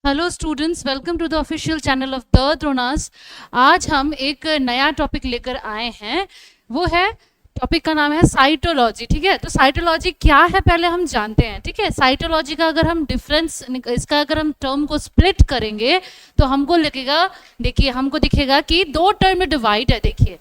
Hello students, welcome to the official channel of the Dronas. आज हम एक नया टॉपिक लेकर आए हैं। वो है, टॉपिक का नाम है साइटोलॉजी। ठीक है, तो साइटोलॉजी क्या है पहले हम जानते हैं। ठीक है, साइटोलॉजी का अगर हम डिफरेंस, इसका अगर हम टर्म को स्प्लिट करेंगे तो हमको लगेगा, देखिए हमको दिखेगा कि दो टर्म में डिवाइड है। देखिए,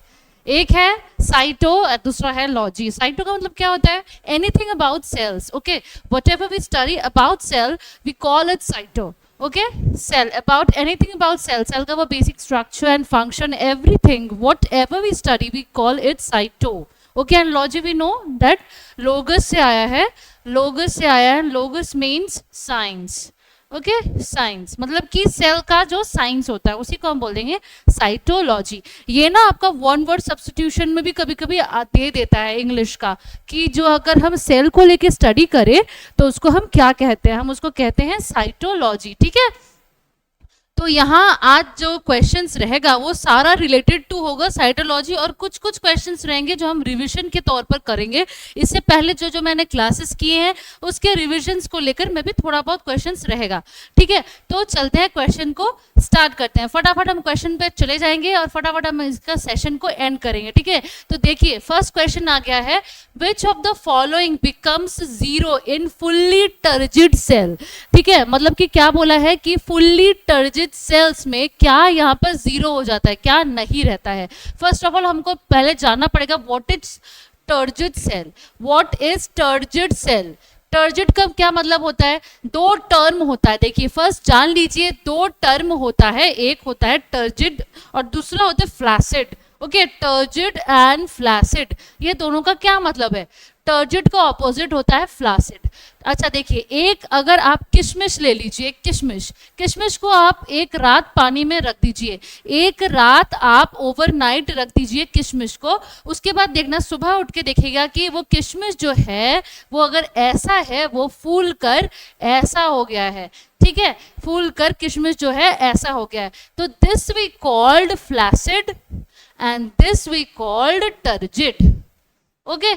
एक है साइटो और दूसरा है लॉजी। साइटो का मतलब क्या होता है? Anything about cells. Okay, whatever we study about cell we call it cyto. Okay, cell, about anything about cell का वो basic structure and function, everything whatever we study we call it cyto. Okay, and logy we know that logos से आया है, logos means science. Okay, science मतलब कि cell का जो science होता है उसी को हम बोल देंगे साइटोलॉजी। ये ना आपका वन वर्ड सब्स्टिट्यूशन में भी कभी कभी दे देता है इंग्लिश का, कि जो अगर हम सेल को लेके स्टडी करें तो उसको हम क्या कहते हैं, हम उसको कहते हैं साइटोलॉजी। ठीक है, तो यहाँ आज जो क्वेश्चंस रहेगा वो सारा रिलेटेड टू होगा साइटोलॉजी, और कुछ कुछ क्वेश्चंस रहेंगे जो हम रिवीजन के तौर पर करेंगे। इससे पहले जो जो मैंने क्लासेस किए हैं उसके रिवीजन्स को लेकर मैं भी थोड़ा बहुत क्वेश्चंस रहेगा। ठीक है, तो चलते हैं, क्वेश्चन को स्टार्ट करते हैं। फटाफट हम क्वेश्चन पे चले जाएंगे और फटाफट हम इसका सेशन को एंड करेंगे। ठीक है, तो देखिए फर्स्ट क्वेश्चन आ गया है, which of the following becomes zero in fully turgid cell. ठीक है, मतलब कि क्या बोला है कि फुल्ली टर्जिड सेल्स में क्या यहाँ पर जीरो हो जाता है, क्या नहीं रहता है। फर्स्ट ऑफ ऑल हमको पहले जानना पड़ेगा what is turgid cell. What is turgid cell? Turgid का क्या मतलब होता है? दो टर्म होता है। देखिए फर्स्ट जान लीजिए, दो टर्म होता है, एक होता है टर्जिड और दूसरा होता है flaccid. Okay, turgid and flaccid, ये दोनों का क्या मतलब है? टर्जिड का ऑपोजिट होता है फ्लैसिड। अच्छा देखिए, एक अगर आप किशमिश ले लीजिए, किशमिश को आप एक रात पानी में रख दीजिए, एक रात आप ओवरनाइट रख दीजिए किशमिश को। उसके बाद देखना, सुबह उठ के देखिएगा कि वो किशमिश जो है वो अगर ऐसा है वो फूल कर ऐसा हो गया है। ठीक है, फूल कर किशमिश जो है ऐसा हो गया है। तो this we called flaccid and this we called turgid. Okay,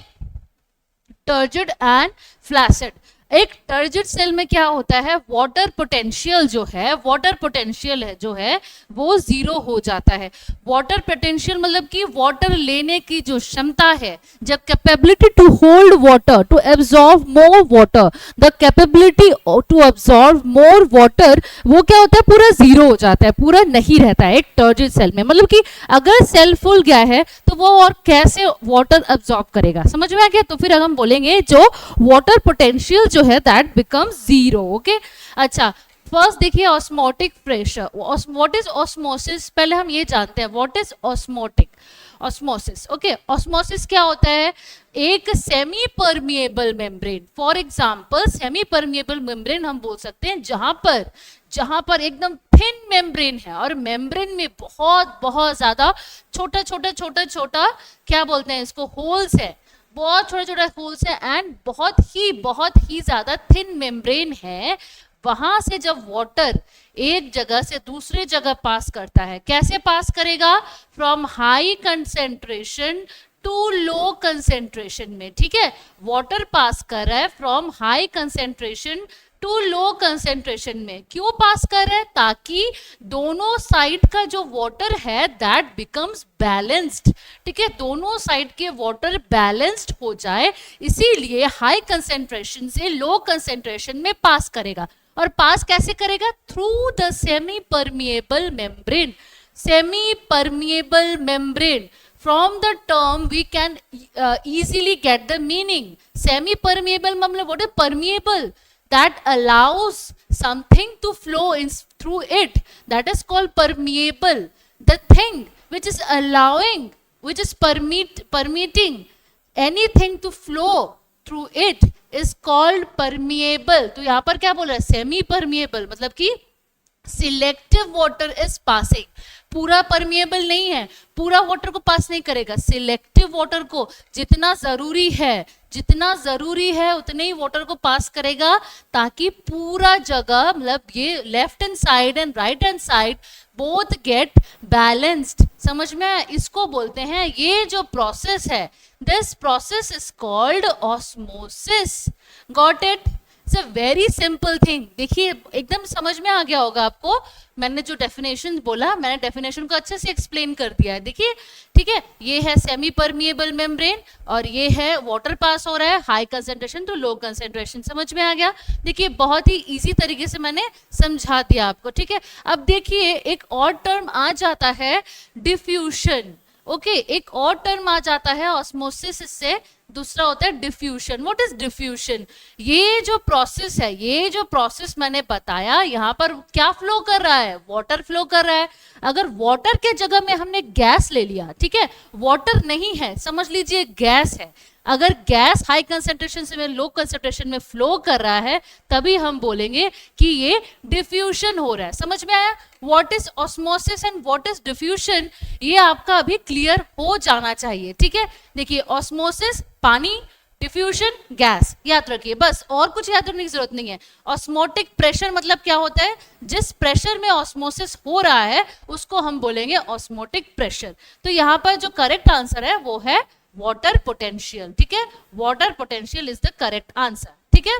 turgid and flaccid. एक टर्जिड सेल में क्या होता है, वाटर पोटेंशियल जो है, वाटर पोटेंशियल है जो है वो जीरो हो जाता है। वाटर पोटेंशियल मतलब कि वाटर लेने की जो क्षमता है, जब capability to hold water, to absorb more water, the capability to absorb more water, वो क्या होता है, पूरा जीरो हो जाता है, पूरा नहीं रहता है एक टर्जिड सेल में। मतलब कि अगर सेल फुल गया है तो वो और कैसे वाटर एब्जॉर्ब करेगा, समझ में आ गया? तो फिर हम बोलेंगे जो वाटर पोटेंशियल जो है दैट बिकम्स जीरो। ओके, अच्छा फर्स्ट देखिए osmotic pressure. What is osmosis? पहले हम ये जानते हैं what is osmosis. Okay, osmosis क्या होता है? एक semi permeable membrane, for example semi permeable membrane हम बोल सकते हैं जहां पर एकदम थिन मेम्ब्रेन है और मेम्ब्रेन में बहुत बहुत ज्यादा छोटा क्या बोलते हैं इसको, होल्स है, बहुत छोटे होल्स है एंड बहुत ही ज्यादा थिन मेम्ब्रेन है। वहां से जब वाटर एक जगह से दूसरे जगह पास करता है, कैसे पास करेगा? From high concentration to low concentration में। ठीक है, वाटर पास कर रहा है from high concentration to low concentration में। क्यों पास कर रहा है? ताकि दोनों साइड का जो वाटर है दैट बिकम्स बैलेंस्ड। ठीक है, दोनों साइड के वाटर बैलेंस्ड हो जाए, इसीलिए हाई कंसेंट्रेशन से लो कंसेंट्रेशन में पास करेगा। और पास कैसे करेगा? Through the semi permeable membrane. Semi permeable membrane, from the term we can easily get the meaning. Semi permeable मतलब what is permeable? That allows something to flow in through it, that is called permeable. The thing which is allowing, which is permitting anything to flow through it is called permeable. तो यहाँ पर क्या बोल रहा है? Semi permeable मतलब कि selective water is passing. पूरा परमिएबल नहीं है, पूरा वाटर को पास नहीं करेगा, सिलेक्टिव वाटर को जितना जरूरी है उतने ही वाटर को पास करेगा, ताकि पूरा जगह मतलब ये left hand side and right hand side both get balanced. समझ में? इसको बोलते हैं, ये जो प्रोसेस है, this process is called osmosis. Got it? It's a very simple thing. देखिए एकदम समझ में आ गया होगा आपको, मैंने जो डेफिनेशन बोला, मैंने डेफिनेशन को अच्छे से एक्सप्लेन कर दिया है। देखिए ठीक है, ये है सेमी परमिएबल मेम्ब्रेन और ये है वाटर पास हो रहा है high concentration to low concentration. समझ में आ गया? देखिए बहुत ही इजी तरीके से मैंने समझा दिया आपको, ठीक है। अब देखिए एक और टर्म आ जाता है डिफ्यूशन। ओके, एक और टर्म आ जाता है ऑस्मोसिस से, दूसरा होता है डिफ्यूशन। What is diffusion? ये जो प्रोसेस है, ये जो प्रोसेस मैंने बताया, यहाँ पर क्या फ्लो कर रहा है? वाटर फ्लो कर रहा है। अगर वाटर के जगह में हमने गैस ले लिया, ठीक है, वाटर नहीं है, समझ लीजिए गैस है, अगर गैस हाई कंसेंट्रेशन से लो कंसेंट्रेशन में फ्लो कर रहा है, तभी हम बोलेंगे कि ये डिफ्यूशन हो रहा है। समझ में आया? What is osmosis and what is diffusion, ये आपका अभी क्लियर हो जाना चाहिए, ठीक है। देखिए ऑस्मोसिस पानी, डिफ्यूजन गैस, याद रखिए बस, और कुछ याद रखने की जरूरत नहीं है। ऑस्मोटिक प्रेशर मतलब क्या होता है? जिस प्रेशर में ऑस्मोसिस हो रहा है उसको हम बोलेंगे ऑस्मोटिक प्रेशर। तो यहाँ पर जो करेक्ट आंसर है वो है वाटर पोटेंशियल, ठीक है। Water potential is the correct answer, ठीक है।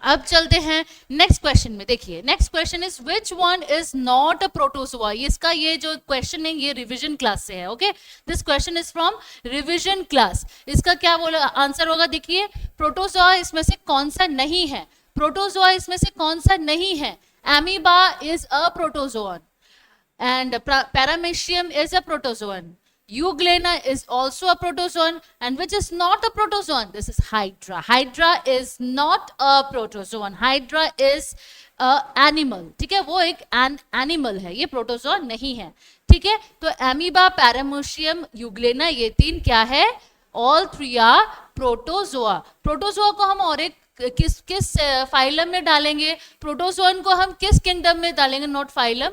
अब चलते हैं नेक्स्ट क्वेश्चन में। देखिए next question is which one is not a protozoa. इसका ये जो क्वेश्चन है ये रिवीजन क्लास से है। Okay, this question is from revision class. इसका क्या बोला आंसर होगा? देखिए प्रोटोजोआ इसमें से कौन सा नहीं है? प्रोटोजोआ इसमें से कौन सा नहीं है? Amoeba is a protozoan and paramecium is a protozoan. Euglena is also a protozoan, and which is not a protozoan? This is Hydra. Hydra is not a protozoan. Hydra is a animal. ठीक है, वो एक animal है, ये protozoan नहीं है, ठीक है। तो एमीबा, पैरामेशियम, यूग्लेना, ये तीन क्या है? All three are protozoa. Protozoa को हम और एक किस किस फाइलम में डालेंगे? प्रोटोजोन को हम किस किंगडम में डालेंगे? Not phylum,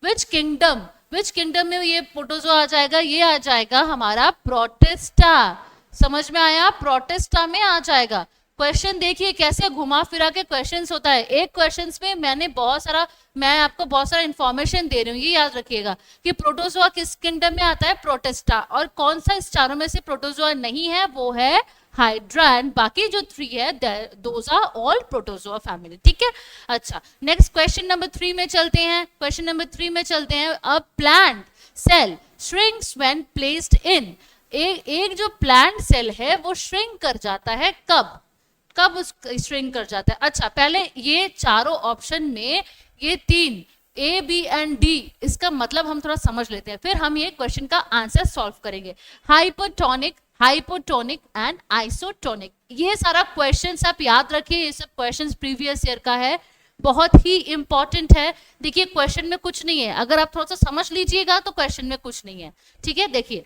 which kingdom? Which kingdom में ये प्रोटोजोआ आ जाएगा? ये आ जाएगा हमारा प्रोटिस्टा। समझ में आया? प्रोटिस्टा में आ जाएगा। क्वेश्चन देखिए कैसे घुमा फिरा के क्वेश्चंस होता है। एक क्वेश्चंस में मैं आपको बहुत सारा इंफॉर्मेशन दे रही हूँ, ये याद रखिएगा कि प्रोटोजोआ किस किंगडम में आता है? प्रोटिस्टा। और कौन सा इस चारों में से प्रोटोजोआ नहीं है? वो है हाइड्रा, एंड बाकी जो थ्री है those are all protozoa family, ठीक है। अच्छा, नेक्स्ट क्वेश्चन नंबर 3 में चलते हैं। क्वेश्चन नंबर 3 में चलते हैं। A plant cell shrinks when placed in. एक जो प्लांट सेल है वो श्रिंक कर जाता है कब? कब श्रिंक कर जाता है? अच्छा, पहले ये चारों ऑप्शन में ये तीन ए बी एंड डी, इसका मतलब हम थोड़ा समझ लेते हैं, फिर हम ये क्वेश्चन का आंसर सॉल्व करेंगे। हाइपोटोनिक, हाइपोटोनिक एंड आइसोटोनिक, ये सारा क्वेश्चंस आप याद रखिए, ये सब क्वेश्चंस प्रीवियस ईयर का है, बहुत ही इंपॉर्टेंट है। देखिए क्वेश्चन में कुछ नहीं है, अगर आप थोड़ा सा समझ लीजिएगा तो क्वेश्चन में कुछ नहीं है, ठीक है। देखिए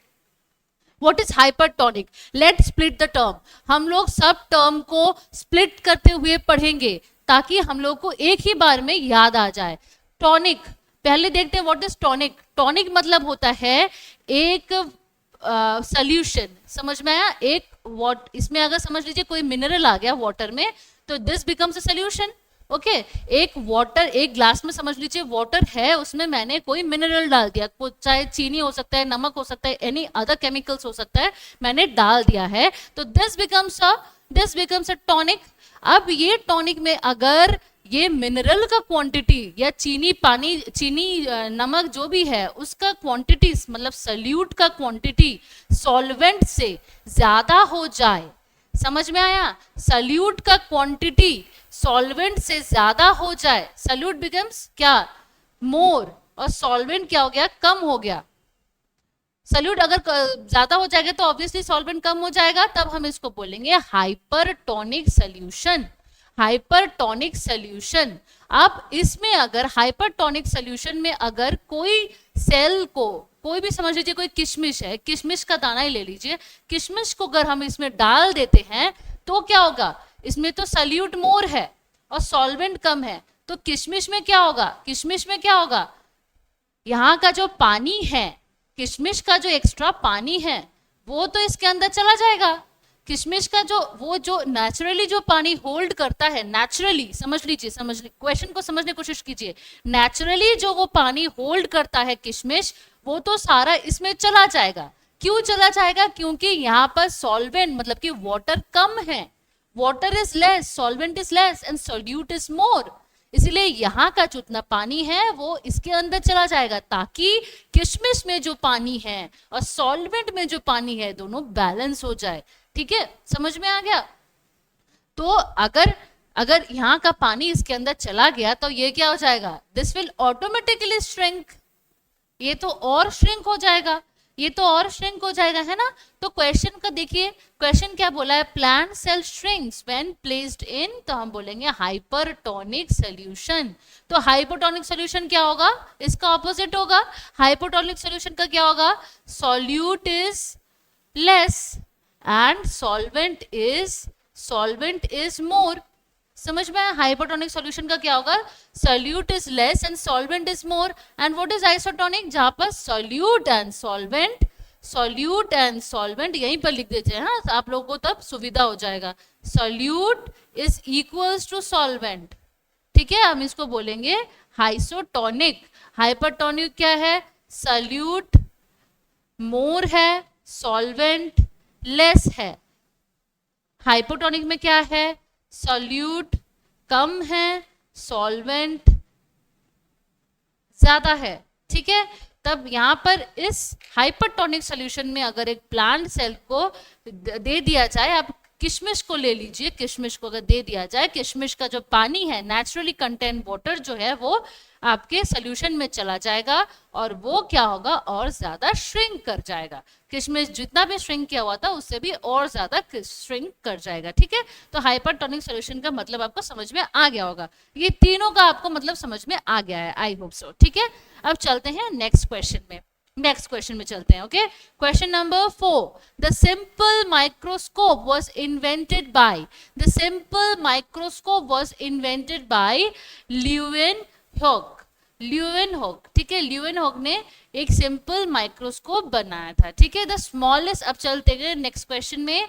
What is hypertonic? Let's split the term. हम लोग सब टर्म को स्प्लिट करते हुए पढ़ेंगे ताकि हम लोग को एक ही बार में याद आ जाए। टॉनिक पहले देखते हैं, व्हाट इज टॉनिक? टॉनिक मतलब होता है एक सोल्यूशन। समझ में आया? एक इसमें अगर समझ लीजिए कोई मिनरल आ गया वाटर में, तो this becomes a solution. Okay, एक वाटर, एक ग्लास में समझ लीजिए वाटर है, उसमें मैंने कोई मिनरल डाल दिया, चाहे चीनी हो सकता है, नमक हो सकता है, एनी अदर केमिकल्स हो सकता है, मैंने डाल दिया है, तो दिस बिकम्स अ टॉनिक। अब ये टॉनिक में अगर ये मिनरल का क्वांटिटी या चीनी नमक जो भी है उसका क्वांटिटी, मतलब सल्यूट का क्वांटिटी सॉल्वेंट से ज्यादा हो जाए, समझ में आया? सल्यूट का क्वांटिटी सॉल्वेंट से ज्यादा हो जाए, सल्यूट बिकम्स क्या? मोर, और सॉल्वेंट क्या हो गया? कम हो गया। सल्यूट अगर ज्यादा हो जाएगा तो ऑब्वियसली सॉल्वेंट कम हो जाएगा, तब हम इसको बोलेंगे हाइपरटोनिक सॉल्यूशन। Hypertonic solution. अब इसमें अगर हाइपरटोनिक सॉल्यूशन में अगर कोई सेल को, कोई भी समझ लीजिए कोई किशमिश है, किशमिश का दाना ही ले लीजिए, किशमिश को अगर हम इसमें डाल देते हैं तो क्या होगा? इसमें तो सल्यूट मोर है और सॉल्वेंट कम है, तो किशमिश में क्या होगा? किशमिश में क्या होगा? यहाँ का जो पानी है, किशमिश का जो एक्स्ट्रा पानी है वो तो इसके अंदर चला जाएगा। किशमिश का जो नेचुरली जो पानी होल्ड करता है, नेचुरली समझ लीजिए, क्वेश्चन को समझने की कोशिश कीजिए, नेचुरली जो वो पानी होल्ड करता है किशमिश, वो तो सारा इसमें चला जाएगा। क्यों चला जाएगा? क्योंकि यहाँ पर सॉल्वेंट मतलब कि वाटर कम है, water is less, solvent is less and solute is more. इसलिए यहाँ का जितना पानी है वो इसके अंदर चला जाएगा, ताकि किशमिश में जो पानी है और सॉल्वेंट में जो पानी है दोनों बैलेंस हो जाए। ठीक है, समझ में आ गया? तो अगर अगर यहाँ का पानी इसके अंदर चला गया तो ये क्या हो जाएगा, दिस विल ऑटोमेटिकली श्रिंक, ये तो और श्रिंक हो जाएगा, ये तो और श्रिंक हो जाएगा, है ना। तो क्वेश्चन का देखिए, क्वेश्चन क्या बोला है, plant cell shrinks when placed in, तो हम बोलेंगे हाइपरटोनिक सॉल्यूशन। तो हाइपोटोनिक सॉल्यूशन क्या होगा, इसका ऑपोजिट होगा। हाइपोटोनिक सॉल्यूशन का क्या होगा, solute is less and solvent is more. समझ में आया? हाइपोटोनिक सॉल्यूशन का क्या होगा, solute is less and solvent is more. And what is isotonic, जहां पर सॉल्यूट एंड सॉल्वेंट यहीं पर लिख दीजिए, हाँ, आप लोगों को तब सुविधा हो जाएगा। Solute is equals to solvent, ठीक है, हम इसको बोलेंगे हाइसोटोनिक। हाइपरटोनिक क्या है, सॉल्यूट मोर है, सॉल्वेंट लेस है। हाइपोटोनिक में क्या है, सॉल्यूट कम है, सॉल्वेंट ज्यादा है। ठीक है, तब यहाँ पर इस हाइपरटोनिक सॉल्यूशन में अगर एक प्लांट सेल को दे दिया जाए, आप किशमिश को ले लीजिए, किशमिश को अगर दे दिया जाए, किशमिश का जो पानी है, नेचुरली कंटेंट वाटर जो है, वो आपके सोल्यूशन में चला जाएगा और वो क्या होगा, और ज्यादा श्रिंक कर जाएगा। किशमिश जितना भी श्रिंक किया हुआ था उससे भी और ज्यादा श्रिंक कर जाएगा। ठीक है, तो हाइपरटोनिक सॉल्यूशन का मतलब आपको समझ में आ गया होगा। ये तीनों का आपको मतलब समझ में आ गया है, आई होप सो। ठीक है, अब चलते हैं नेक्स्ट क्वेश्चन में चलते हैं। Okay, question number 4, the simple microscope was invented by Leeuwenhoek. ठीक है, ल्यूवेनहोक ने एक सिंपल माइक्रोस्कोप बनाया था। ठीक है, द स्मॉलेस्ट, अब चलते हैं नेक्स्ट क्वेश्चन में,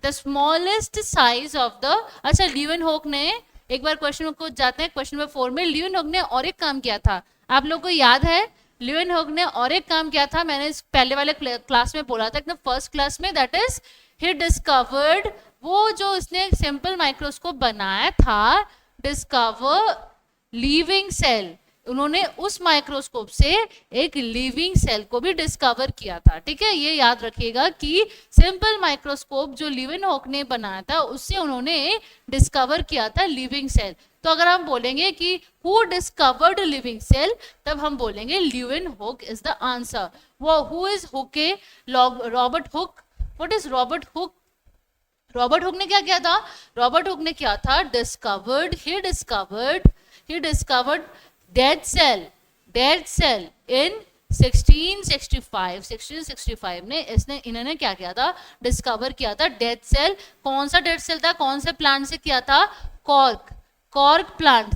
the smallest size of the, अच्छा, ल्यूवेनहोक ने, एक बार क्वेश्चन को जाते हैं, क्वेश्चन नंबर 4 में ल्यूवेनहोक ने और एक काम किया था, आप लोगों को याद है, ल्यूवेनहोक ने और एक काम किया था, मैंने इस पहले वाले क्लास में बोला था, एकदम फर्स्ट क्लास में, दैट इज ही डिस्कवर्ड, वो जो इसने सिंपल माइक्रोस्कोप बनाया था, डिस्कवर लिविंग सेल, उन्होंने उस माइक्रोस्कोप से एक लिविंग सेल को भी डिस्कवर किया था। ठीक है, ये याद रखिएगा कि सिंपल माइक्रोस्कोप जो ल्यूवेनहोक ने बनाया था उससे उन्होंने डिस्कवर किया था लिविंग सेल। तो अगर हम बोलेंगे कि हु डिस्कवर्ड लिविंग सेल, तब हम बोलेंगे ल्यूवेनहोक इज द आंसर। वो who is hook, Robert Hooke. What is Robert Hooke? Robert Hooke ने क्या किया था, रॉबर्ट हुक ने क्या था, he discovered dead cell in 1665 में इन्होंने क्या किया था, डिस्कवर किया था डेड सेल। कौन सा डेड सेल था, कौन से प्लांट से किया था, कॉर्क प्लांट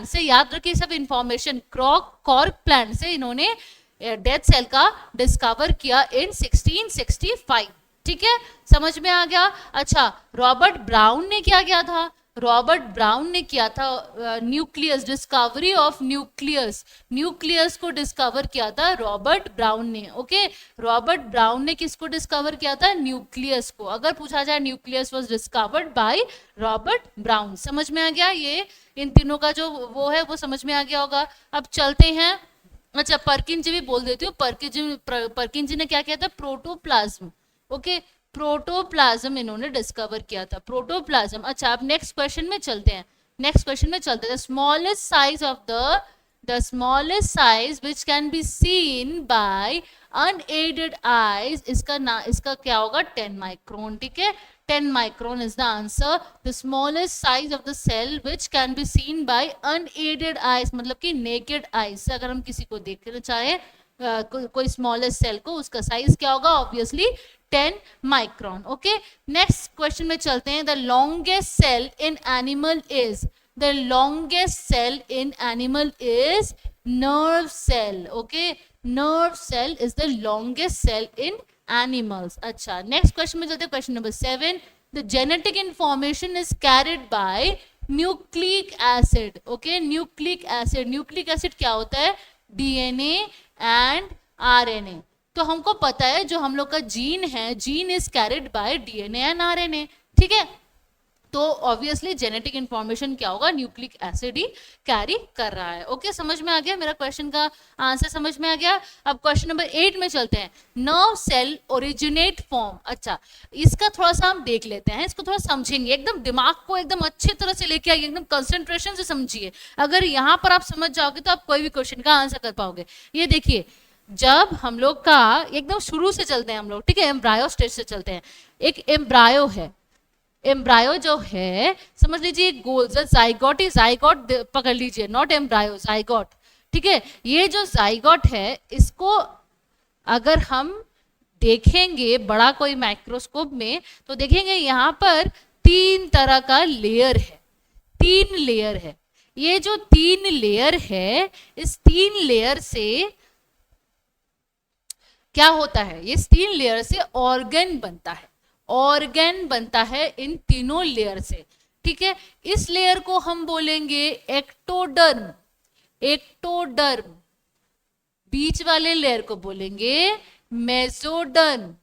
से याद रखिए सब इंफॉर्मेशन, कॉर्क प्लांट से इन्होंने डेड सेल का डिस्कवर किया इन 1665। ठीक है, समझ में आ गया। अच्छा, रॉबर्ट ब्राउन ने क्या किया था, रॉबर्ट ब्राउन ने किया था न्यूक्लियस, डिस्कवरी ऑफ न्यूक्लियस को डिस्कवर किया था रॉबर्ट ब्राउन ने। ओके, रॉबर्ट ब्राउन ने किसको डिस्कवर किया था, न्यूक्लियस को। अगर पूछा जाए nucleus was discovered by Robert brown. समझ में आ गया, ये इन तीनों का जो वो है वो समझ में आ गया होगा। अब चलते हैं, अच्छा, परकिंजी भी बोल देती हूँ, परकिंजी ने क्या किया था, प्रोटोप्लाज्म। ओके, प्रोटोप्लाज्म इन्होंने डिस्कवर किया था, प्रोटोप्लाज्म। अच्छा, अब नेक्स्ट क्वेश्चन में चलते हैं, the smallest size which can be seen by unaided eyes, इसका क्या होगा, 10 माइक्रोन। ठीक है, 10 micron is the answer. The smallest size of the cell which can be seen by unaided eyes, मतलब कि नेकेड आईज से अगर हम किसी को देखना चाहे कोई स्मॉलेस्ट सेल को, उसका साइज क्या होगा, obviously 10 micron. Okay, next question में चलते हैं, the longest cell in animal is nerve cell. Okay, nerve cell is the longest cell in animals. अच्छा, नेक्स्ट क्वेश्चन में चलते हैं, question number 7, the genetic information is carried by nucleic acid. Okay, nucleic acid क्या होता है, DNA and RNA. तो हमको पता है जो हम लोग का जीन है, gene is carried bye DNA and RNA. ठीक है। तो ऑब्वियसली जेनेटिक इंफॉर्मेशन क्या होगा, न्यूक्लिक एसिड ही कैरी कर रहा है। ओके, समझ में आ गया, मेरा क्वेश्चन का आंसर समझ में आ गया। अब क्वेश्चन नंबर 8 में चलते हैं। Nerve cell originate form. अच्छा, इसका थोड़ा सा हम देख लेते हैं, इसको थोड़ा समझेंगे, एकदम दिमाग को एकदम अच्छी तरह से लेके आइए, एकदम कंसंट्रेशन से समझिए। अगर यहाँ पर आप समझ जाओगे तो आप कोई भी क्वेश्चन का आंसर कर पाओगे। ये देखिए, जब हम लोग का एकदम शुरू से चलते हैं हम लोग, ठीक है, एम्ब्रायो स्टेज से चलते हैं। एक एम्ब्रायो है, एम्ब्रायो जो है समझ लीजिए गोल, जाइगोट ही जाइगोट पकड़ लीजिए, नॉट एम्ब्रायो, जाइगोट। ठीक है, ये जो जाइगोट है इसको अगर हम देखेंगे बड़ा कोई माइक्रोस्कोप में तो देखेंगे यहाँ पर 3 तरह का लेयर है, 3 लेयर है। ये जो 3 लेयर है, इस 3 लेयर से क्या होता है, ये 3 लेयर से ऑर्गन बनता है, ऑर्गन बनता है इन तीनों लेयर से। ठीक है, इस लेयर को हम बोलेंगे एक्टोडर्म, एक्टोडर्म। बीच वाले लेयर को बोलेंगे मेसोडर्म,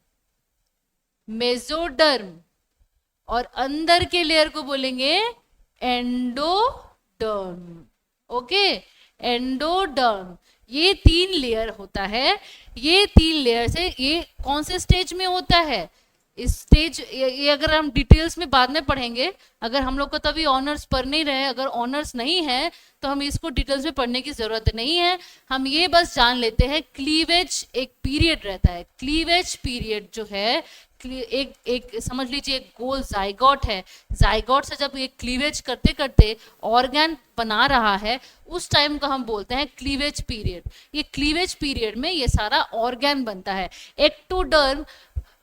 मेसोडर्म। और अंदर के लेयर को बोलेंगे एंडोडर्म। Okay, endoderm. ये 3 लेयर होता है। ये 3 लेयर से ये कौन से स्टेज में होता है, इस स्टेज, ये अगर हम डिटेल्स में बाद में पढ़ेंगे, अगर हम लोग को तभी ऑनर्स पढ़ नहीं रहे, अगर ऑनर्स नहीं है तो हम इसको डिटेल्स में पढ़ने की जरूरत नहीं है। हम ये बस जान लेते हैं क्लीवेज एक पीरियड रहता है, क्लीवेज पीरियड जो है, एक समझ लीजिए एक गोल जाइगोट है, जाइगोट से जब ये क्लीवेज करते करते ऑर्गन बना रहा है, उस टाइम को हम बोलते हैं क्लीवेज पीरियड। ये क्लीवेज पीरियड में ये सारा ऑर्गन बनता है। एक्टोडर्म,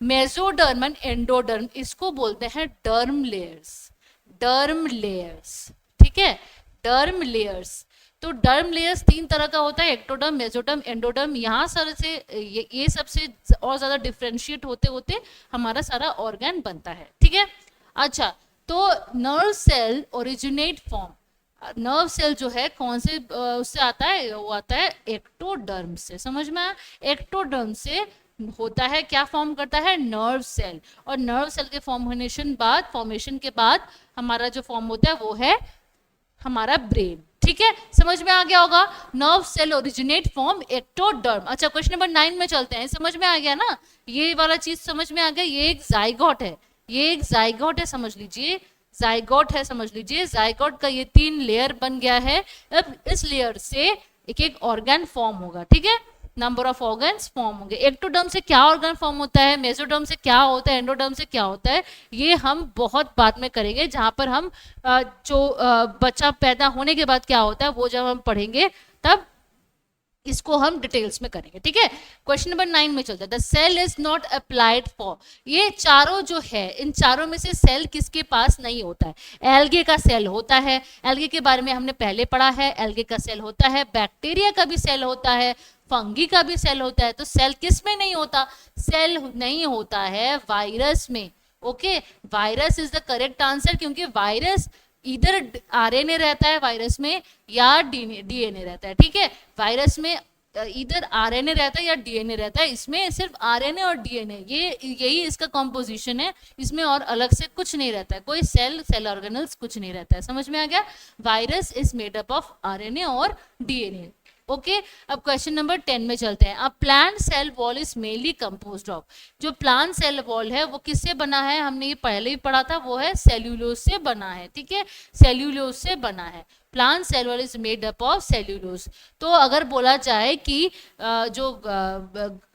मेसोडर्म एंड एंडोडर्म, इसको बोलते हैं डर्म लेयर्स, डर्म लेयर्स। ठीक है, डर्म लेयर्स। तो डर्म लेयर्स 3 तरह का होता है, एक्टोडर्म, मेसोडर्म, एंडोडर्म। यहाँ सर से ये सबसे और ज्यादा डिफ्रेंशिएट होते होते हमारा सारा ऑर्गन बनता है। ठीक है, अच्छा, तो nerve cell originate form, nerve cell जो है कौन से उससे आता है, वो आता है एक्टोडर्म से। समझ में आया, एक्टोडर्म से होता है, क्या फॉर्म करता है, नर्व सेल। और नर्व सेल के फॉर्मेशन के बाद हमारा जो फॉर्म होता है वो है हमारा ब्रेन। ठीक है, समझ में आ गया होगा, nerve cell originate from ectoderm. अच्छा, क्वेश्चन नंबर 9 में चलते हैं। समझ में आ गया ना, ये वाला चीज समझ में आ गया। ये एक जाइगोट है, ये एक जाइगोट है, समझ लीजिए, जाइगोट है, समझ लीजिए। जाइगोट का ये 3 लेयर बन गया है। अब इस लेयर से एक एक ऑर्गन फॉर्म होगा। ठीक है, नंबर ऑफ ऑर्गन्स फॉर्म होंगे। एक्टोडर्म से क्या ऑर्गन फॉर्म होता है, मेसोडर्म से क्या होता है, एंडोडर्म से क्या होता है, ये हम बहुत बाद में करेंगे, जहां पर हम जो बच्चा पैदा होने के बाद क्या होता है वो जब हम पढ़ेंगे तब इसको हम डिटेल्स में करेंगे। ठीक है, क्वेश्चन नंबर 9 में चलता है। The cell is not applied for, ये चारों जो है, इन चारों में से सेल किसके पास नहीं होता है। एल्गे का सेल होता है, एल्गे के बारे में हमने पहले पढ़ा है, एल्गे का सेल होता है। बैक्टीरिया का भी सेल होता है, फंगी का भी सेल होता है। तो सेल किस में नहीं होता, सेल नहीं होता है वायरस में। Okay, virus is the correct answer, क्योंकि वायरस इधर आरएनए रहता है वायरस में या डीएनए रहता है। ठीक है, वायरस में इधर आरएनए रहता है या डीएनए रहता है, इसमें सिर्फ आरएनए और डीएनए, ये यही इसका कॉम्पोजिशन है, इसमें और अलग से कुछ नहीं रहता है, कोई सेल ऑर्गेनल्स कुछ नहीं रहता है। समझ में आ गया, virus is made up of RNA और डीएनए। ओके, अब क्वेश्चन नंबर 10 में चलते हैं। अब plant cell wall is mainly composed of, जो प्लांट सेल वॉल है वो किससे बना है, हमने ये पहले ही पढ़ा था, वो है सेल्यूलोज से बना है। ठीक है, सेल्यूलोज से बना है। Plant cell wall is made up of cellulose. तो अगर बोला जाए कि जो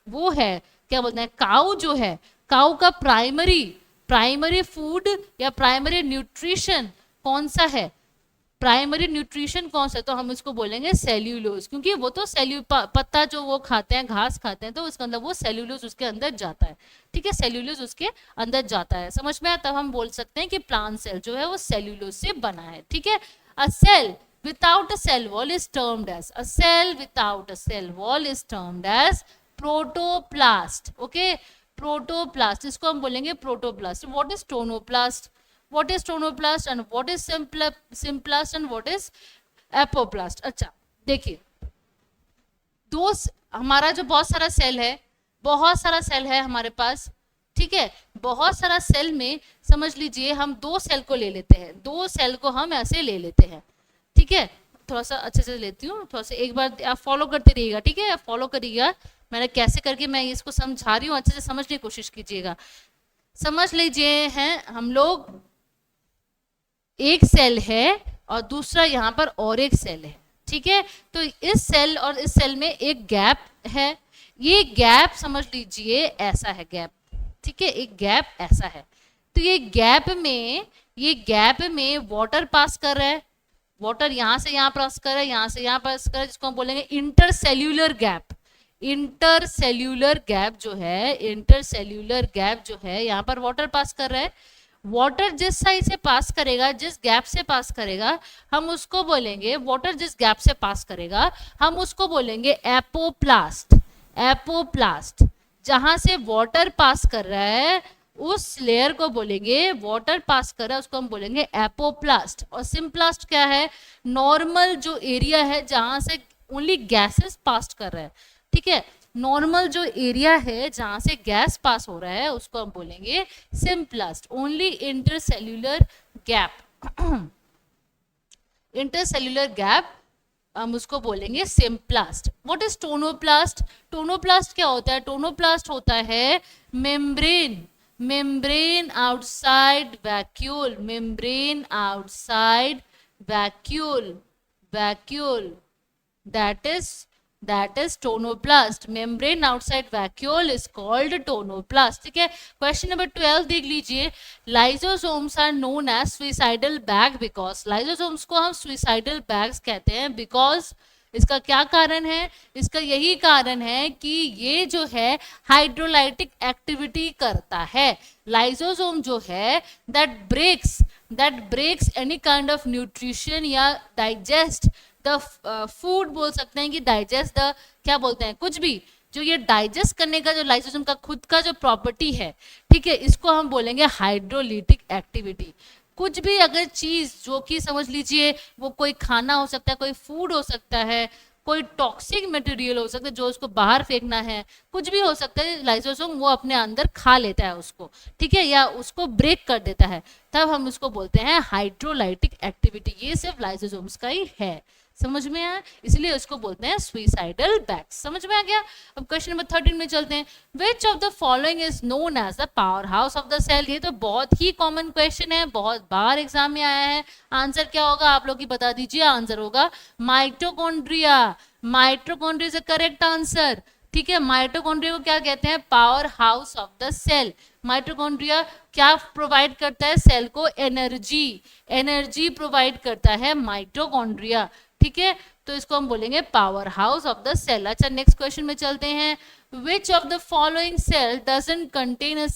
वो है, क्या बोलते हैं, काऊ जो है, काऊ का प्राइमरी फूड या प्राइमरी न्यूट्रिशन कौन सा है, प्राइमरी न्यूट्रिशन कौन सा, तो हम इसको बोलेंगे सेल्यूलोज, क्योंकि वो तो पत्ता जो वो खाते हैं, घास खाते हैं, तो उसके अंदर वो सेल्यूलोज उसके अंदर जाता है। ठीक है, सेल्यूलोज उसके अंदर जाता है। समझ में आया, तब हम बोल सकते हैं कि प्लांट सेल जो है वो सेल्यूलोज से बना है। ठीक है, अ cell without a cell wall is termed as, a cell without a cell wall is termed as protoplast. Okay, protoplast, इसको हम बोलेंगे protoplast. what is tonoplast, what is tonoplast and what is symplast and what is apoplast। अच्छा, देखिए, हमारा जो बहुत सारा cell है, बहुत सारा सेल है हमारे पास, ठीक है। बहुत सारा सेल में समझ लीजिए हम 2 सेल को ले लेते हैं, 2 सेल को हम ऐसे ले लेते हैं, ठीक है। थोड़ा सा अच्छे से लेती हूँ, थोड़ा सा एक बार आप फॉलो करते रहिएगा, ठीक है, फॉलो करिएगा मैंने कैसे करके मैं इसको समझा रही हूँ, अच्छे से समझने की कोशिश कीजिएगा। समझ लीजिए हैं हम लोग, एक सेल है और दूसरा यहाँ पर और एक सेल है, ठीक है। तो इस सेल और इस सेल में एक गैप है, ये गैप समझ लीजिए ऐसा है गैप, ठीक है, एक गैप ऐसा है। तो ये गैप में वाटर पास कर रहा है, वाटर यहाँ से यहाँ पास कर रहा है, यहाँ से यहाँ पास कर रहा है, जिसको हम बोलेंगे इंटरसेल्यूलर गैप। इंटरसेल्यूलर गैप जो है, इंटरसेल्यूलर गैप जो है, यहाँ पर वाटर पास कर रहा है। वाटर जिस साइड से पास करेगा, जिस गैप से पास करेगा, हम उसको बोलेंगे, वाटर जिस गैप से पास करेगा हम उसको बोलेंगे एपोप्लास्ट। एपोप्लास्ट, जहां से वाटर पास कर रहा है उस लेयर को बोलेंगे, वाटर पास कर रहा है उसको हम बोलेंगे एपोप्लास्ट। और सिम्प्लास्ट क्या है, नॉर्मल जो एरिया है जहां से ओनली गैसेस पास कर रहा है, ठीक है, नॉर्मल जो एरिया है जहां से गैस पास हो रहा है उसको हम बोलेंगे symplast. Only intercellular gap, intercellular gap हम उसको बोलेंगे symplast. What is tonoplast? Tonoplast क्या होता है? टोनोप्लास्ट होता है membrane, membrane outside vacuole, membrane outside vacuole, vacuole, that is tonoplast. membrane outside vacuole is called tonoplast, ठीक है। क्वेश्चन नंबर 12 देख लीजिए, lysosomes are known as suicidal bag because, lysosomes को हम सुइसाइडल बैग्स कहते हैं बिकॉज, इसका क्या कारण है? इसका यही कारण है कि ये जो है हाइड्रोलाइटिक एक्टिविटी करता है। लाइसोसोम जो है that breaks any kind of nutrition या डाइजेस्ट द फूड, बोल सकते हैं कि डाइजेस्ट द, क्या बोलते हैं, कुछ भी जो ये डाइजेस्ट करने का जो लाइसोसोम का खुद का जो प्रॉपर्टी है, ठीक है, इसको हम बोलेंगे हाइड्रोलिटिक एक्टिविटी। कुछ भी अगर चीज जो कि समझ लीजिए वो कोई खाना हो सकता है, कोई फूड हो सकता है, कोई टॉक्सिक मटेरियल हो सकता है जो उसको बाहर फेंकना है, कुछ भी हो सकता है, लाइसोसोम वो अपने अंदर खा लेता है उसको, ठीक है, या उसको ब्रेक कर देता है, तब हम उसको बोलते हैं हाइड्रोलाइटिक एक्टिविटी। ये सिर्फ लाइसोसोम्स का ही है, समझ में आया, इसलिए उसको बोलते हैं सुइसाइडल बैग्स। समझ में आ गया। अब क्वेश्चन नंबर 13 में चलते हैं, which of the following is known as the power house of the cell. ये तो बहुत ही कॉमन क्वेश्चन है, बहुत बार एग्जाम में आया है। आंसर क्या होगा आप लोग ही बता दीजिए, आंसर होगा mitochondria. Mitochondria is the correct answer, ठीक है। माइटोकॉन्ड्रिया को क्या कहते हैं? Power house of the cell. Mitochondria क्या प्रोवाइड करता है? सेल को एनर्जी, एनर्जी प्रोवाइड करता है माइटोकॉन्ड्रिया, ठीक है। तो इसको हम बोलेंगे power house of the cell. अच्छा, नेक्स्ट क्वेश्चन में चलते हैं, which of the following cell doesn't contain a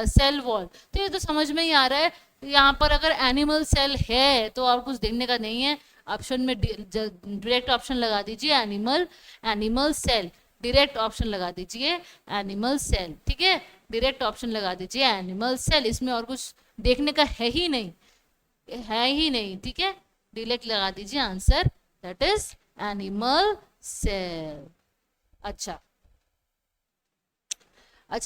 cell wall. तो ये तो समझ में ही आ रहा है, यहाँ पर अगर एनिमल सेल है तो और कुछ देखने का नहीं है, ऑप्शन में डायरेक्ट ऑप्शन लगा दीजिए animal, animal cell, direct option लगा दीजिए एनिमल सेल, ठीक है, डायरेक्ट ऑप्शन लगा दीजिए एनिमल सेल। इसमें और कुछ देखने का है ही नहीं, है ही नहीं, ठीक है, डायरेक्ट लगा दीजिए answer, that is animal cell. अच्छा,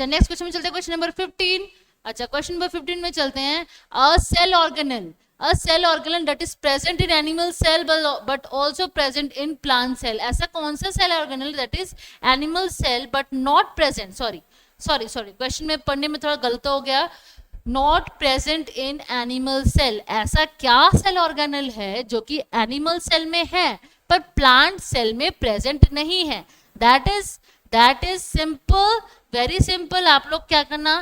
नेक्स्ट क्वेश्चन में चलते हैं, क्वेश्चन नंबर 15। अच्छा, क्वेश्चन नंबर 15 में चलते हैं, a cell organelle, a cell organelle that is present in animal cell but also present in plant cell। ऐसा कौन सा cell organelle that is animal cell but not present, sorry question में पढ़ने में थोड़ा गलत हो गया, not present in animal cell. ऐसा क्या सेल ऑर्गेनेल है जो कि एनिमल सेल में है पर प्लांट सेल में प्रेजेंट नहीं है? That is simple, very simple. आप लोग क्या करना,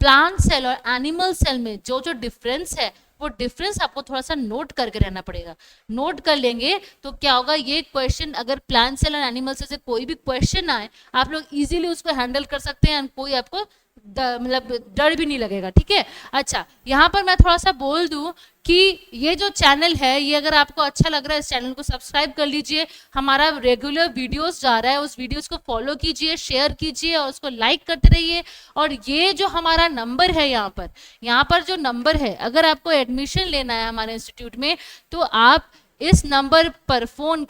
प्लांट सेल और एनिमल सेल में जो जो डिफरेंस है वो डिफरेंस आपको थोड़ा सा नोट करके रहना पड़ेगा। नोट कर लेंगे तो क्या होगा, ये क्वेश्चन अगर प्लांट सेल और एनिमल सेल से कोई भी क्वेश्चन आए आप लोग इजीली उसको हैंडल कर सकते हैं, कोई आपको मतलब डर भी नहीं लगेगा, ठीक है। अच्छा, यहाँ पर मैं थोड़ा सा बोल दूं कि ये जो चैनल है, ये अगर आपको अच्छा लग रहा है इस चैनल को सब्सक्राइब कर लीजिए। हमारा रेगुलर वीडियोस जा रहा है, उस वीडियोस को फॉलो कीजिए, शेयर कीजिए और उसको लाइक करते रहिए। और ये जो हमारा नंबर है, यहाँ पर जो नंबर है, अगर आपको एडमिशन लेना है हमारे इंस्टीट्यूट में तो आप इस नंबर पर फ़ोन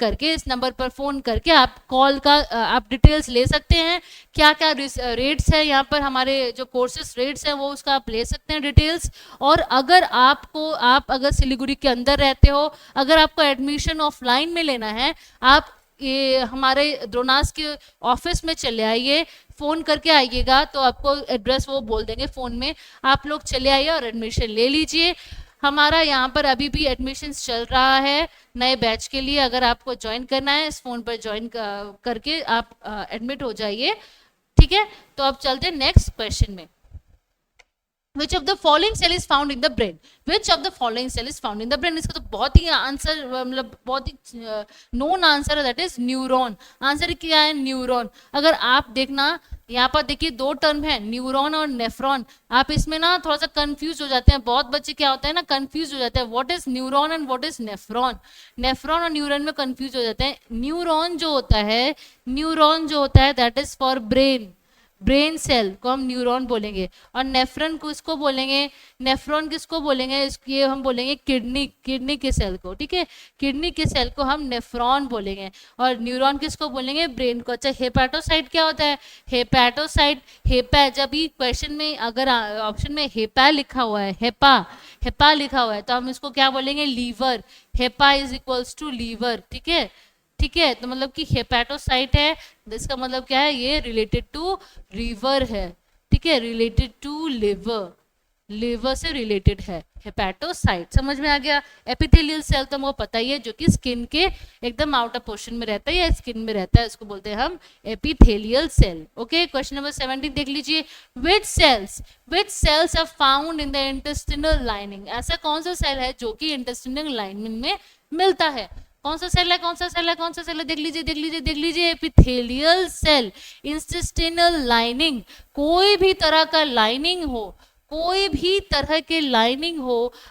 करके आप कॉल का आप डिटेल्स ले सकते हैं, क्या क्या रेट्स है यहाँ पर, हमारे जो कोर्सेज रेट्स हैं वो उसका आप ले सकते हैं डिटेल्स। और अगर आप अगर सिलीगुड़ी के अंदर रहते हो, अगर आपको एडमिशन ऑफलाइन में लेना है, आप ये हमारे द्रोणास के ऑफिस में चले आइए, फ़ोन करके आइएगा तो आपको एड्रेस वो बोल देंगे फ़ोन में, आप लोग चले आइए और एडमिशन ले लीजिए। हमारा यहाँ पर अभी भी एडमिशन्स चल रहा है नए बैच के लिए, अगर आपको ज्वाइन करना है इस फ़ोन पर ज्वाइन करके आप एडमिट हो जाइए, ठीक है। तो अब चलते हैं नेक्स्ट क्वेश्चन में। Which of the following cell is found in the brain? Which of the following cell is found in the brain? इसका तो बहुत ही आंसर मतलब बहुत ही नोन आंसर है, दैट इज न्यूरॉन। आंसर क्या है? न्यूरॉन। अगर आप देखना यहाँ पर देखिए दो टर्म है, न्यूरॉन और नेफ्रॉन। आप इसमें ना थोड़ा सा कंफ्यूज हो जाते हैं, बहुत बच्चे क्या होता है ना कंफ्यूज हो जाते हैं, what is neuron and what is nephron. Nephron और न्यूरॉन में कंफ्यूज हो जाते हैं। न्यूरॉन जो होता है that is for brain cell को हम न्यूरॉन बोलेंगे, और नेफ्रॉन को इसको बोलेंगे, नेफ्रॉन किसको बोलेंगे, ये हम बोलेंगे किडनी के सेल को, ठीक है। किडनी के सेल को हम नेफ्रॉन बोलेंगे, और न्यूरॉन किसको बोलेंगे? ब्रेन को। अच्छा, हेपाटोसाइट क्या होता है? हेपाटोसाइट जब भी क्वेश्चन में अगर ऑप्शन में हेपा लिखा हुआ है, हेपा लिखा हुआ है तो हम इसको क्या बोलेंगे? Liver. Hepa is equals to liver, ठीक है। तो मतलब कि हेपेटोसाइट है, इसका मतलब क्या है? ये रिलेटेड टू लीवर है, ठीक है, रिलेटेड टू लिवर से रिलेटेड है हेपेटोसाइट। समझ में आ गया? एपिथेलियल सेल तो हमको पता ही है, जो कि स्किन के एकदम आउटर पोर्शन में रहता है या स्किन में रहता है, इसको बोलते हैं हम epithelial cell. Okay, question number 17 देख लीजिए। Which cells are found in the intestinal lining? ऐसा कौन सा सेल है जो कि इंटेस्टिनल लाइनिंग में मिलता है? कौन सा सेल है? देख लीजिए एपिथेलियल सेल। इंटेस्टिनल लाइनिंग, कोई भी तरह का लाइनिंग हो,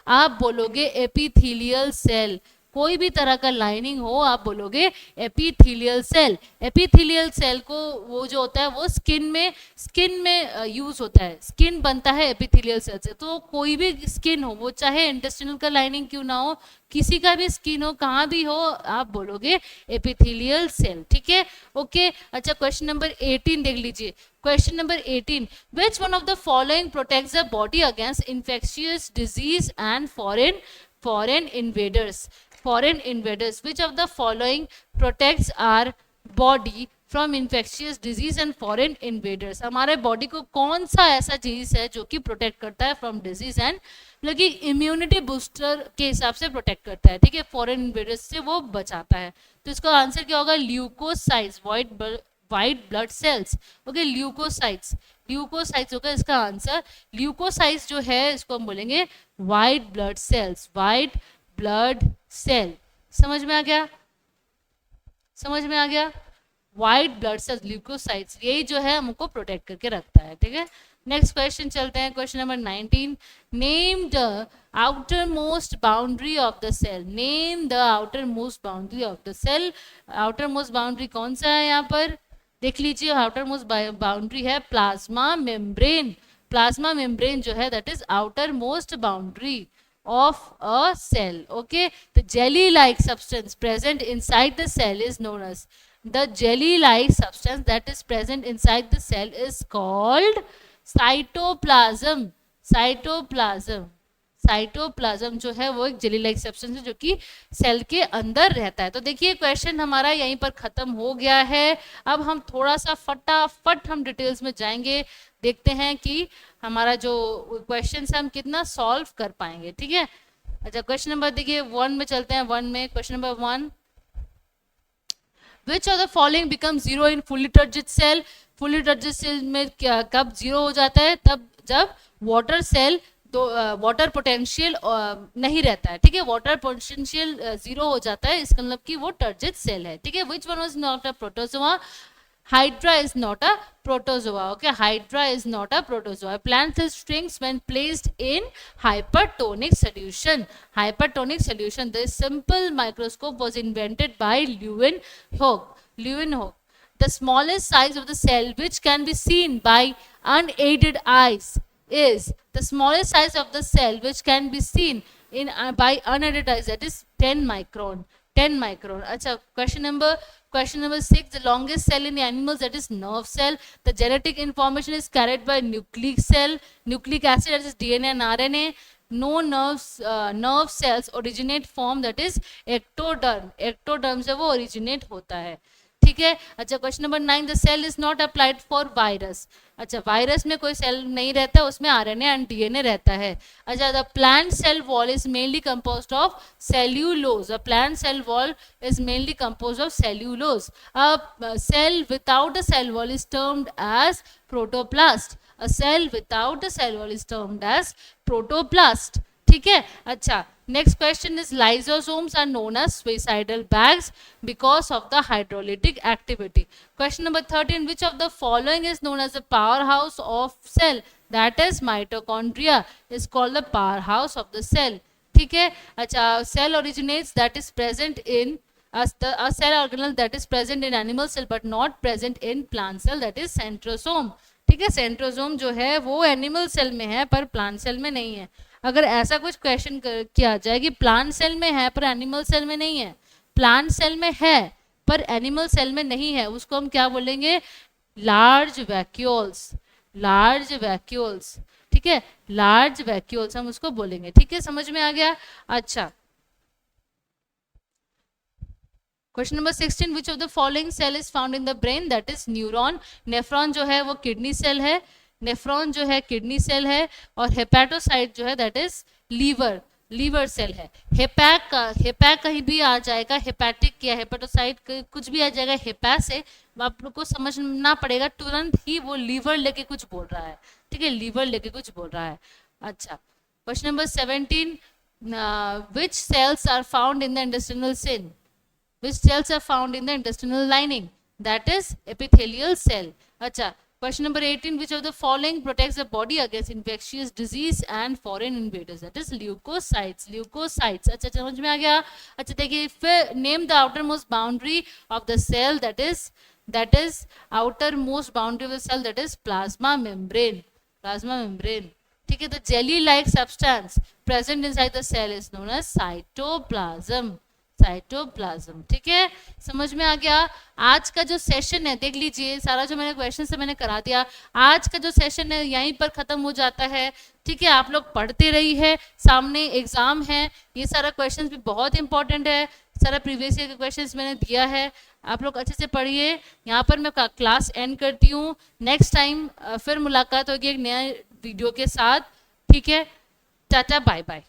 आप बोलोगे एपिथेलियल सेल। कोई भी तरह का लाइनिंग हो आप बोलोगे एपिथेलियल सेल। एपिथेलियल सेल को वो जो होता है वो स्किन में यूज होता है, स्किन बनता है एपिथेलियल सेल से। तो कोई भी स्किन हो, वो चाहे इंटेस्टिनल का लाइनिंग क्यों ना हो, किसी का भी स्किन हो, कहाँ भी हो, आप बोलोगे एपिथेलियल सेल, ठीक है। ओके, अच्छा क्वेश्चन नंबर 18 देख लीजिए। Question number 18, which one of the following protects the body against infectious disease and foreign invaders? Which of the following protects our body from infectious disease and foreign invaders? हमारे body को कौन सा ऐसा चीज है जो कि प्रोटेक्ट करता है फ्रॉम डिजीज एंड मतलब कि इम्यूनिटी बूस्टर के हिसाब से प्रोटेक्ट करता है, ठीक है, फॉरेन इन्वेडर्स से वो बचाता है। तो इसका आंसर क्या होगा? Leucocytes, white blood cells. Okay, leucocytes होगा इसका आंसर। ल्यूकोसाइट्स जो है इसको हम बोलेंगे white blood cells, white blood cell. समझ में आ गया? व्हाइट ब्लड सेल्स, ल्यूकोसाइट्स, यही जो है हमको प्रोटेक्ट करके रखता है, ठीक है। नेक्स्ट क्वेश्चन चलते हैं, question number 19। Name the outermost boundary of the cell. Name the outermost boundary of the cell. Outermost boundary कौन सा है? यहाँ पर देख लीजिए, आउटर मोस्ट बाउंड्री है प्लाज्मा मेम्ब्रेन। प्लाज्मा मेम्ब्रेन जो है that is outermost boundary of a cell. Okay, the jelly like substance present inside the cell is known as, the jelly like substance that is present inside the cell is called cytoplasm जो है वो एक jelly like substance है जो कि cell के अंदर रहता है। तो देखिए क्वेश्चन हमारा यहीं पर खत्म हो गया है। अब हम थोड़ा सा फटाफट हम डिटेल्स में जाएंगे, देखते हैं कि हमारा जो क्वेश्चन है हम कितना सॉल्व कर पाएंगे, ठीक है। अच्छा, क्वेश्चन नंबर देखिए 1 में चलते हैं। 1 में question number 1, which of the following become zero in fully turgid cell? Fully turgid cell में कब जीरो हो जाता है? तब जब वाटर पोटेंशियल नहीं रहता है, ठीक है, वाटर पोटेंशियल जीरो हो जाता है, इसका मतलब कि वो टर्जिड सेल है, ठीक है। Which one was not a protozoa? Hydra is not a protozoa. Okay, Hydra is not a protozoa. Plant cell shrinks when placed in hypertonic solution. Hypertonic solution. The simple microscope was invented by Leeuwenhoek. The smallest size of the cell which can be seen by unaided eyes is, the smallest size of the cell which can be seen in by unaiditized, that is 10 micron. 10 micron. अच्छा, question number 6, the longest cell in the animals, that is nerve cell. The genetic information is carried by nucleic cell, nucleic acid, that is DNA and RNA. No nerve cells originate form, that is ectoderm. ectoderm से वो originate होता है, ठीक है. अच्छा, question number 9, the cell is not applied for virus. अच्छा, virus में कोई सेल नहीं रहता, उसमें आरएनए एंड डीएनए रहता है. अच्छा, the plant cell wall is mainly composed of cellulose. A plant cell wall is mainly composed of cellulose. A cell without a cell wall is termed as protoplast. A cell without a cell wall is termed as protoplast, ठीक है. अच्छा, next question is, lysosomes are known as suicidal bags because of the hydrolytic activity. Question number 13, which of the following is known as the powerhouse of cell? That is mitochondria is called the powerhouse of the cell, ठीक है. अच्छा, cell originates, that is present in a cell organelle that is present in animal cell but not present in plant cell, that is centrosome, ठीक है. Centrosome जो है वो animal cell में है पर प्लांट सेल में नहीं है. अगर ऐसा कुछ क्वेश्चन किया जाए कि प्लांट सेल में है पर एनिमल सेल में नहीं है, प्लांट सेल में है पर एनिमल सेल में नहीं है, उसको हम क्या बोलेंगे? Large vacuoles. लार्ज वैक्यूल्स, ठीक है. लार्ज वैक्यूल्स हम उसको बोलेंगे, ठीक है. समझ में आ गया? अच्छा, question number 16, which of the following cell is found in the brain? That is neuron. Nephron जो है वो किडनी सेल है. नेफ्रॉन जो है किडनी सेल है. और हेपेटोसाइट जो है दैट इज लीवर सेल है. हेपैक कहीं भी आ जाएगा, हेपैटिक या हेपेटोसाइट कुछ भी आ जाएगा हेपा से, आप लोग को समझना पड़ेगा तुरंत ही वो लीवर लेके कुछ बोल रहा है, ठीक है. लीवर लेके कुछ बोल रहा है. अच्छा, question number 17, which cells are found in the intestinal sin? Which cells are found in the intestinal lining? That is epithelial cell. अच्छा, question number 18, which of the following protects the body against infectious disease and foreign invaders? That is leukocytes. Leukocytes. अच्छा, समझ में आ गया? अच्छा, देखिए, फिर name the outermost boundary of the cell, that is outermost boundary of the cell, that is plasma membrane. Plasma membrane, ठीक है. The jelly like substance present inside the cell is known as cytoplasm. Cytoplasm, ठीक है. समझ में आ गया? आज का जो सेशन है देख लीजिए, सारा जो मैंने क्वेश्चन से मैंने करा दिया. आज का जो सेशन है यहीं पर खत्म हो जाता है, ठीक है. आप लोग पढ़ते रही है, सामने एग्जाम है. ये सारा क्वेश्चन भी बहुत इंपॉर्टेंट है, सारा प्रीवियस ईयर के क्वेश्चन मैंने दिया है. आप लोग अच्छे से पढ़िए. यहाँ पर मैं क्लास एंड करती हूँ. नेक्स्ट टाइम फिर मुलाकात होगी एक नया वीडियो के साथ, ठीक है. Tata, bye bye.